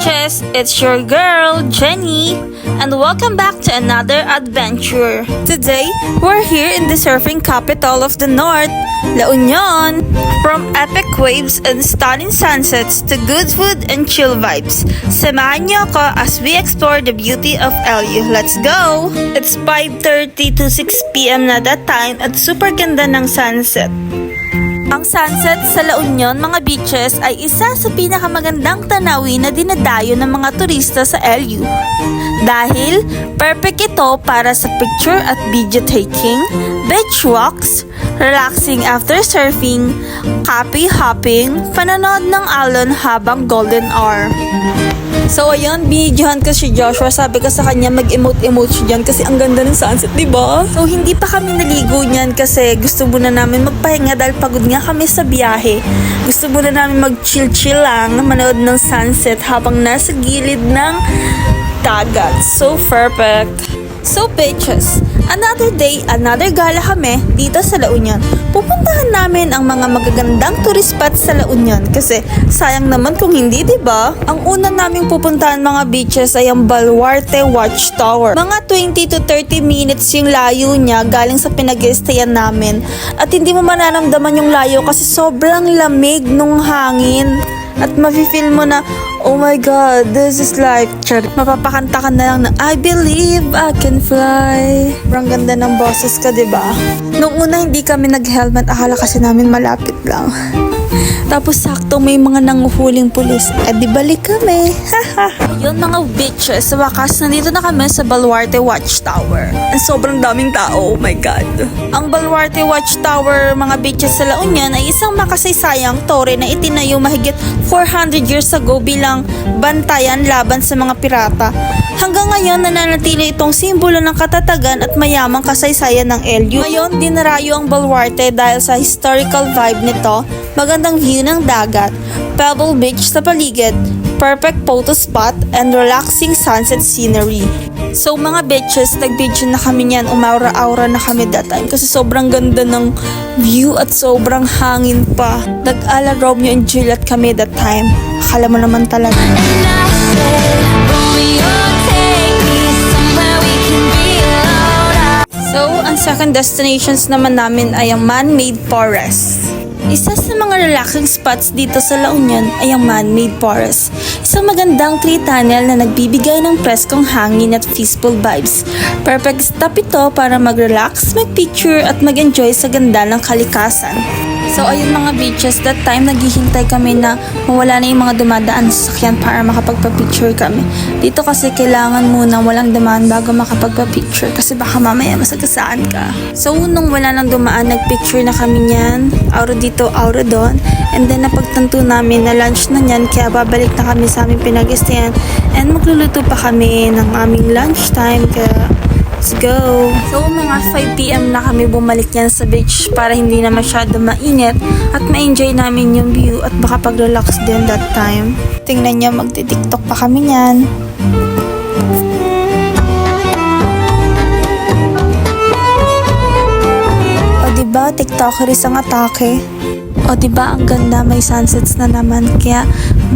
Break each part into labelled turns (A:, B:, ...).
A: bitches, it's your girl, Jenny, and welcome back to another adventure. Today, we're here in the surfing capital of the North, La Union. From epic waves and stunning sunsets to good food and chill vibes, samahan niyo ako as we explore the beauty of LU. Let's go! It's 5:30 to 6 p.m. na that time at super ganda ng sunset. Ang sunset sa La Union, mga beaches, ay isa sa pinakamagandang tanawin na dinadayo ng mga turista sa LU. Dahil perfect ito para sa picture at video taking, beach walks, relaxing after surfing, coffee hopping, panonood ng alon habang golden hour. So ayun, binidyohan ko si Joshua. Sabi ko sa kanya mag-emote-emote siya dyan kasi ang ganda ng sunset, diba? So hindi pa kami naligo niyan kasi gusto muna namin magpahinga dahil pagod nga kami sa biyahe. Gusto muna namin mag-chill-chill lang, manood ng sunset habang nasa gilid ng dagat. So perfect. So bitches, another day, another gala kami dito sa La Union. Pupuntahan namin ang mga magagandang tourist spots sa La Union kasi sayang naman kung hindi, diba? Ang una naming pupuntahan mga beaches ay ang Baluarte Watchtower. Mga 20 to 30 minutes yung layo niya galing sa pinag-i-stayan namin. At hindi mo manaramdaman yung layo kasi sobrang lamig nung hangin. At mafe-feel mo na, oh my God, this is life. Mapapakanta ka na lang na, I believe I can fly. Sobrang ganda ng boses ka, diba? Nung una hindi kami nag-helmet, akala kasi namin malapit lang. Tapos sakto may mga nanguhuling pulis. Di balik kami. Ayun mga bitches, sa wakas nandito na kami sa Baluarte Watchtower. Ang sobrang daming tao, oh my God. Ang Baluarte Watchtower, mga bitches sa La Union, ay isang makasaysayang tore na itinayo mahigit 400 years ago bilang bantayan laban sa mga pirata. Hanggang ngayon, nananatili itong simbolo ng katatagan at mayamang kasaysayan ng LU. Ngayon, dinarayo ang Baluarte dahil sa historical vibe nito, magandang view ng dagat, Pebble Beach sa paligid, perfect photo spot, and relaxing sunset scenery. So mga bitches, nag-video na kami niyan, umaura-aura na kami that time kasi sobrang ganda ng view at sobrang hangin pa. Nag-ala Romeo and Juliet kami that time. Akala mo naman talaga. So, ang second destinations naman namin ay ang man-made forest. Isa sa mga relaxing spots dito sa La Union ay ang man-made forest. Isang magandang tree tunnel na nagbibigay ng preskong hangin at peaceful vibes. Perfect stop ito para mag-relax, mag-picture at mag-enjoy sa ganda ng kalikasan. So ayun mga beaches, that time naghihintay kami na mawala na yung mga dumadaan sa sakyan para makapagpa-picture kami. Dito kasi kailangan muna walang dumaan bago makapagpa-picture kasi baka mamaya masagasaan ka. So nung wala nang dumaan, nagpicture na kami niyan, auro dito, auro doon. And then napagtanto namin na lunch na niyan kaya babalik na kami sa aming pinag-stayan and magluluto pa kami ng aming lunchtime kaya let's go! So, mga 5 p.m. na kami bumalik yan sa beach para hindi na masyado mainit at ma-enjoy namin yung view at baka pag-relax din that time. Tingnan nyo, magti-tiktok pa kami yan. O diba, tiktokeris ang atake? O diba, ang ganda, may sunsets na naman kaya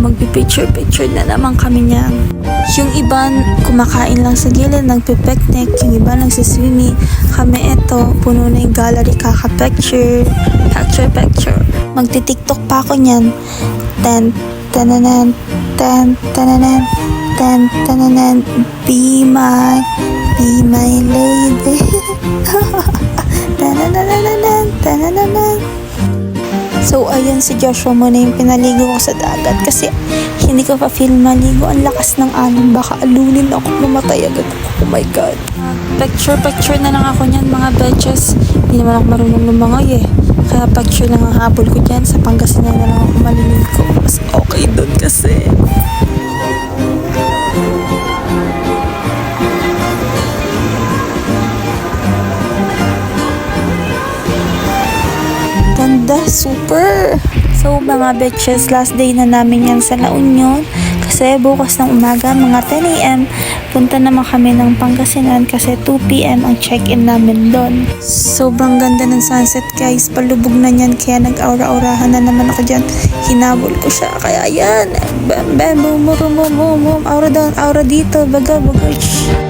A: magpipicture-picture na naman kami niyan. Yung iba kumakain lang sa gilid, nagpipiknik, yung iba nagsiswimming. Kami eto, puno na yung gallery, kaka-picture, picture. Magti-tiktok pa ako niyan. Ten, tananan, ten, tananan, ten, tananan, be my lady. Tanananan, tanananan. So, ayun si Joshua muna yung pinaligo ko sa dagat kasi hindi ko pa feel maligo. Ang lakas ng alon. Baka alunin ako. Mamatay agad ako. Oh my God. Picture na lang ako niyan mga betches. Hindi naman ako marunong lumangoy eh. Kaya picture lang ang habol ko dyan. Sa Pangasinan na lang ako maliligo. Mas okay doon kasi. Ganda, super! So mga bitches, last day na namin yan sa La Union kasi Kasi bukas ng umaga, mga 10 a.m., punta naman kami ng Pangasinan kasi 2 p.m. ang check-in namin doon. Sobrang ganda ng sunset guys, palubog na niyan kaya nag-aura-aurahan na naman ako dyan. Hinabol ko siya, kaya yan, bam bam, boom, boom, boom, boom, boom, aura down, aura dito, baga, baga, shh.